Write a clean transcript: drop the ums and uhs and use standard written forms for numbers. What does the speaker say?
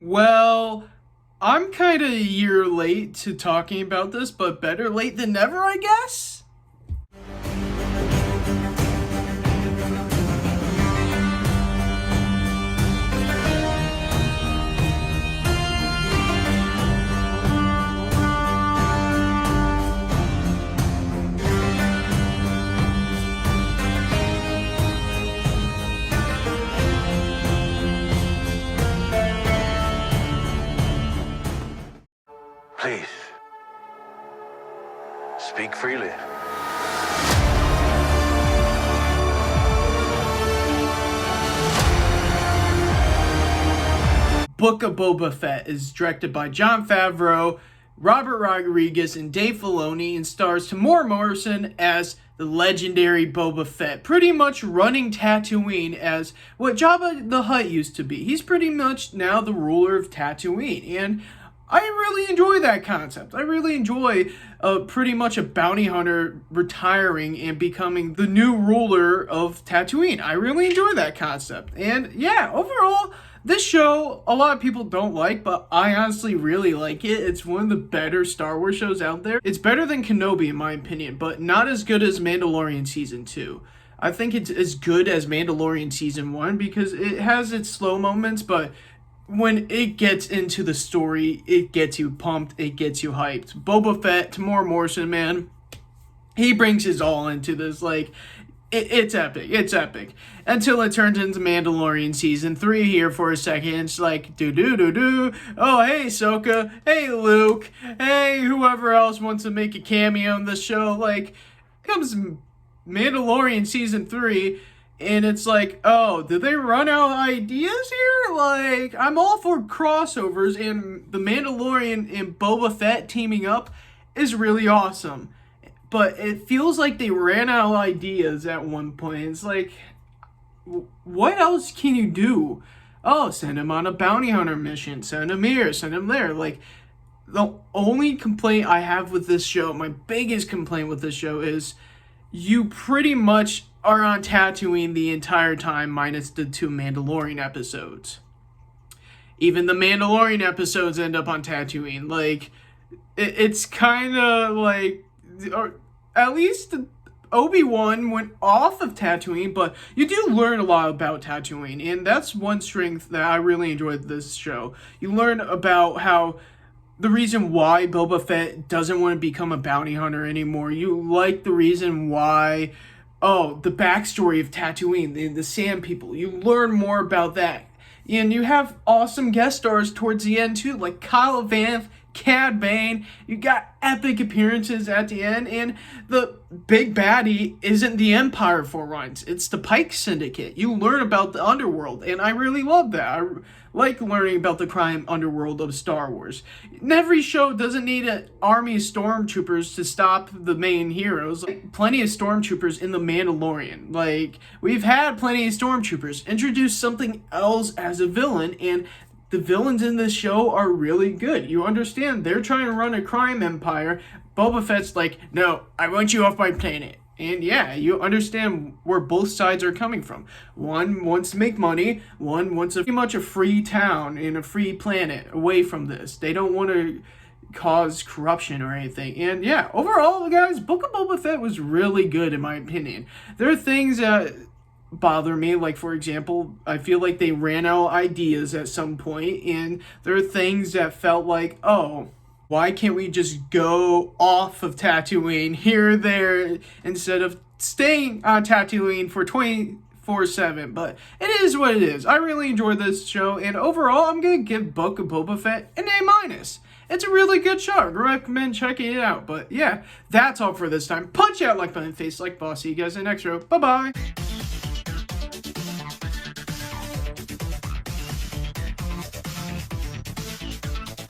Well, I'm kind of a year late to talking about this, but better late than never, I guess? Please, speak freely. Book of Boba Fett is directed by Jon Favreau, Robert Rodriguez, and Dave Filoni, and stars Tamora Morrison as the legendary Boba Fett, pretty much running Tatooine as what Jabba the Hutt used to be. He's pretty much now the ruler of Tatooine, and I really enjoy that concept. I really enjoy pretty much a bounty hunter retiring and becoming the new ruler of Tatooine. I really enjoy that concept. And yeah, overall, this show, a lot of people don't like, but I honestly really like it. It's one of the better Star Wars shows out there. It's better than Kenobi in my opinion, but not as good as Mandalorian Season 2. I think it's as good as Mandalorian Season 1 because it has its slow moments, but when it gets into the story, it gets you pumped, it gets you hyped. Boba Fett, Tamora Morrison, man, he brings his all into this. Like, it's epic. It's epic. Until it turns into Mandalorian Season 3 here for a second. It's like, do. Oh, hey, Ahsoka. Hey, Luke. Hey, whoever else wants to make a cameo in the show. Like, comes Mandalorian Season 3, and it's like, oh, did they run out of ideas here? Like, I'm all for crossovers, and the Mandalorian and Boba Fett teaming up is really awesome. But it feels like they ran out of ideas at one point. It's like, what else can you do? Oh, send him on a bounty hunter mission. Send him here, send him there. Like, the only complaint I have with this show, my biggest complaint with this show is you pretty much are on Tatooine the entire time minus the 2 Mandalorian episodes. Even the Mandalorian episodes end up on Tatooine. Like, it's kind of like, or at least Obi-Wan went off of Tatooine, but you do learn a lot about Tatooine, and that's one strength that I really enjoyed this show. You learn about how the reason why Boba Fett doesn't want to become a bounty hunter anymore. You like the reason why, oh, the backstory of Tatooine, the Sand People. You learn more about that. And you have awesome guest stars towards the end, too, like Kyle Vanth, Cad Bane. You got epic appearances at the end, and the big baddie isn't the Empire for once. It's the Pike Syndicate. You learn about the underworld, and I really love that. I like learning about the crime underworld of Star Wars. Every show doesn't need an army of stormtroopers to stop the main heroes. Like, plenty of stormtroopers in The Mandalorian. Like, we've had plenty of stormtroopers. Introduce something else as a villain, and the villains in this show are really good. You understand, they're trying to run a crime empire. Boba Fett's like, no, I want you off my planet. And yeah, you understand where both sides are coming from. One wants to make money, one wants pretty much a free town and a free planet away from this. They don't want to cause corruption or anything. And yeah, overall, guys, Book of Boba Fett was really good in my opinion. There are things that bother me, like for example, I feel like they ran out of ideas at some point, and there are things that felt like, oh, why can't we just go off of Tatooine here or there instead of staying on Tatooine for 24/7? But it is what it is. I really enjoyed this show, and overall, I'm gonna give Book of Boba Fett an A-. It's a really good show. I recommend checking it out. But yeah, that's all for this time. Punch out like button, face like boss. See you guys in the next row. Bye-bye.